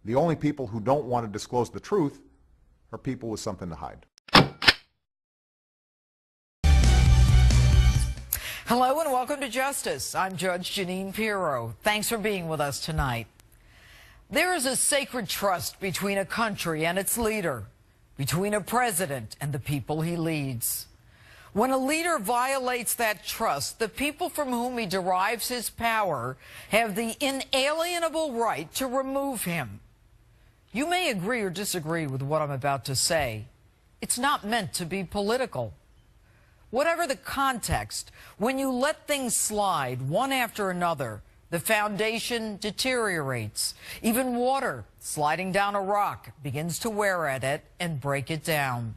The only people who don't want to disclose the truth are people with something to hide. Hello and welcome to Justice. I'm Judge Jeanine Pirro. Thanks for being with us tonight. There is a sacred trust between a country and its leader, between a president and the people he leads. When a leader violates that trust, the people from whom he derives his power have the inalienable right to remove him. You may agree or disagree with what I'm about to say. It's not meant to be political. Whatever the context, when you let things slide one after another, the foundation deteriorates. Even water sliding down a rock begins to wear at it and break it down.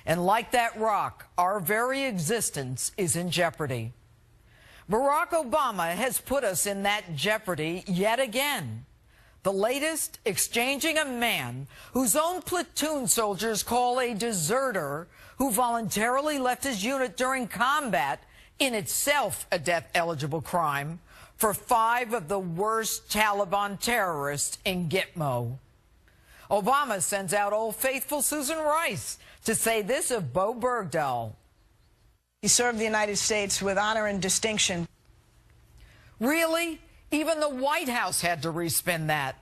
And like that rock, our very existence is in jeopardy. Barack Obama has put us in that jeopardy yet again. The latest, exchanging a man whose own platoon soldiers call a deserter, who voluntarily left his unit during combat, in itself a death-eligible crime, for 5 of the worst Taliban terrorists in Gitmo. Obama sends out Old Faithful Susan Rice to say this of Bo Bergdahl. He served the United States with honor and distinction. Really? Even the White House had to respin that.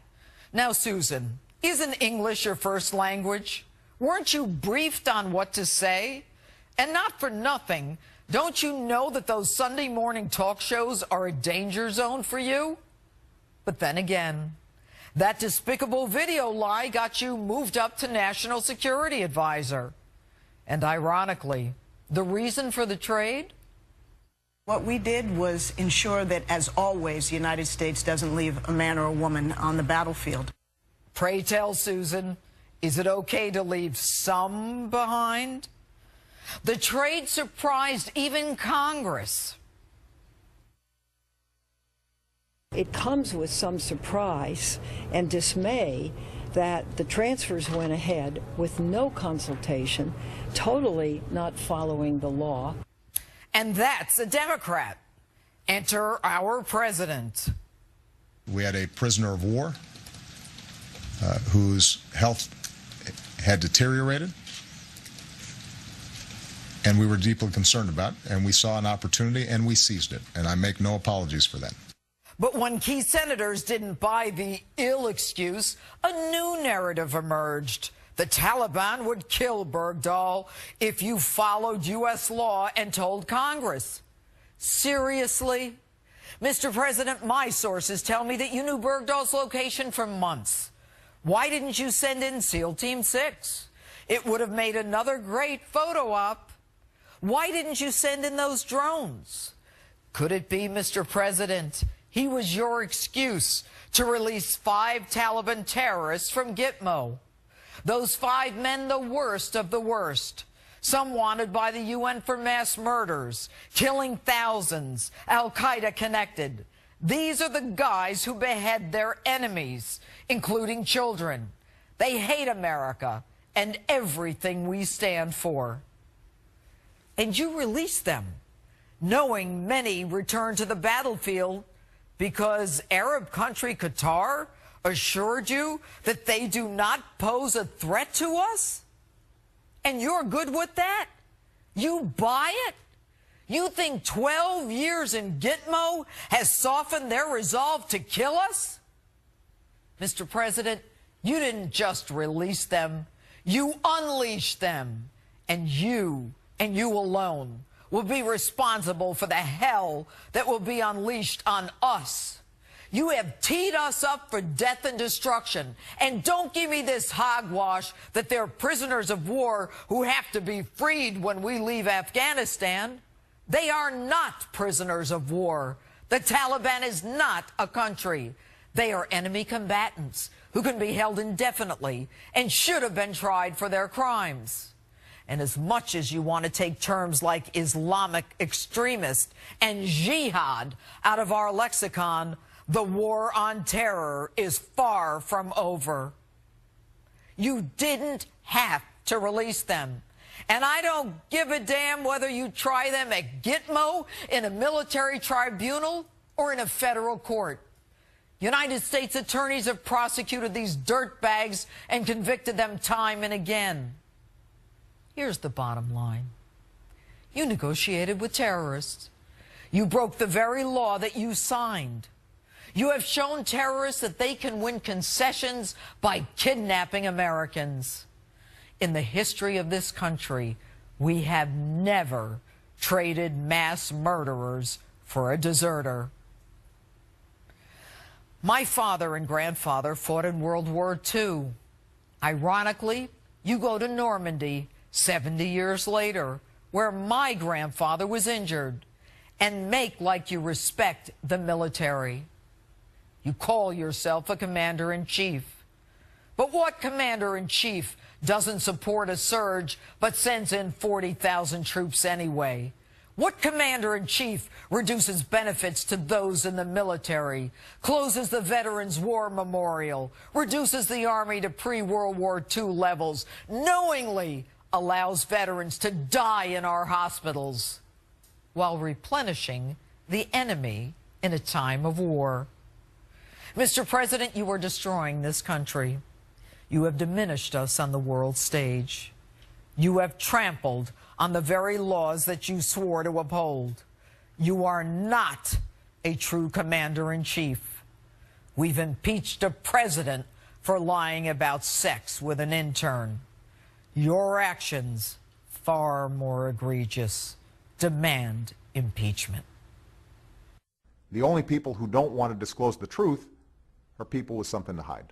Now, Susan, isn't English your first language? Weren't you briefed on what to say? And not for nothing, don't you know that those Sunday morning talk shows are a danger zone for you? But then again, that despicable video lie got you moved up to National Security Advisor. And ironically, the reason for the trade? What we did was ensure that, as always, the United States doesn't leave a man or a woman on the battlefield. Pray tell, Susan, is it okay to leave some behind? The trade surprised even Congress. It comes with some surprise and dismay that the transfers went ahead with no consultation, totally not following the law. And that's a Democrat. Enter our president. We had a prisoner of war whose health had deteriorated, and we were deeply concerned about it, and we saw an opportunity and we seized it, and I make no apologies for that. But when key senators didn't buy the ill excuse, a new narrative emerged. The Taliban would kill Bergdahl if you followed U.S. law and told Congress. Seriously? Mr. President, my sources tell me that you knew Bergdahl's location for months. Why didn't you send in SEAL Team 6? It would have made another great photo op. Why didn't you send in those drones? Could it be, Mr. President, he was your excuse to release 5 Taliban terrorists from Gitmo? Those 5 men, the worst of the worst. Some wanted by the UN for mass murders, killing thousands, Al-Qaeda connected. These are the guys who behead their enemies, including children. They hate America and everything we stand for. And you release them, knowing many return to the battlefield because Arab country Qatar assured you that they do not pose a threat to us? And you're good with that? You buy it? You think 12 years in Gitmo has softened their resolve to kill us? Mr. President, you didn't just release them. You unleashed them. And you alone will be responsible for the hell that will be unleashed on us. You have teed us up for death and destruction. And don't give me this hogwash that they're prisoners of war who have to be freed when we leave Afghanistan. They are not prisoners of war. The Taliban is not a country. They are enemy combatants who can be held indefinitely and should have been tried for their crimes. And as much as you want to take terms like Islamic extremist and jihad out of our lexicon, the war on terror is far from over. You didn't have to release them. And I don't give a damn whether you try them at Gitmo, in a military tribunal, or in a federal court. United States attorneys have prosecuted these dirtbags and convicted them time and again. Here's the bottom line. You negotiated with terrorists. You broke the very law that you signed. You have shown terrorists that they can win concessions by kidnapping Americans. In the history of this country, we have never traded mass murderers for a deserter. My father and grandfather fought in World War II. Ironically, you go to Normandy 70 years later, where my grandfather was injured, and make like you respect the military. You call yourself a commander-in-chief. But what commander-in-chief doesn't support a surge but sends in 40,000 troops anyway? What commander-in-chief reduces benefits to those in the military, closes the Veterans War Memorial, reduces the Army to pre-World War II levels, knowingly allows veterans to die in our hospitals, while replenishing the enemy in a time of war? Mr. President, you are destroying this country. You have diminished us on the world stage. You have trampled on the very laws that you swore to uphold. You are not a true commander-in-chief. We've impeached a president for lying about sex with an intern. Your actions, far more egregious, demand impeachment. The only people who don't want to disclose the truth are people with something to hide.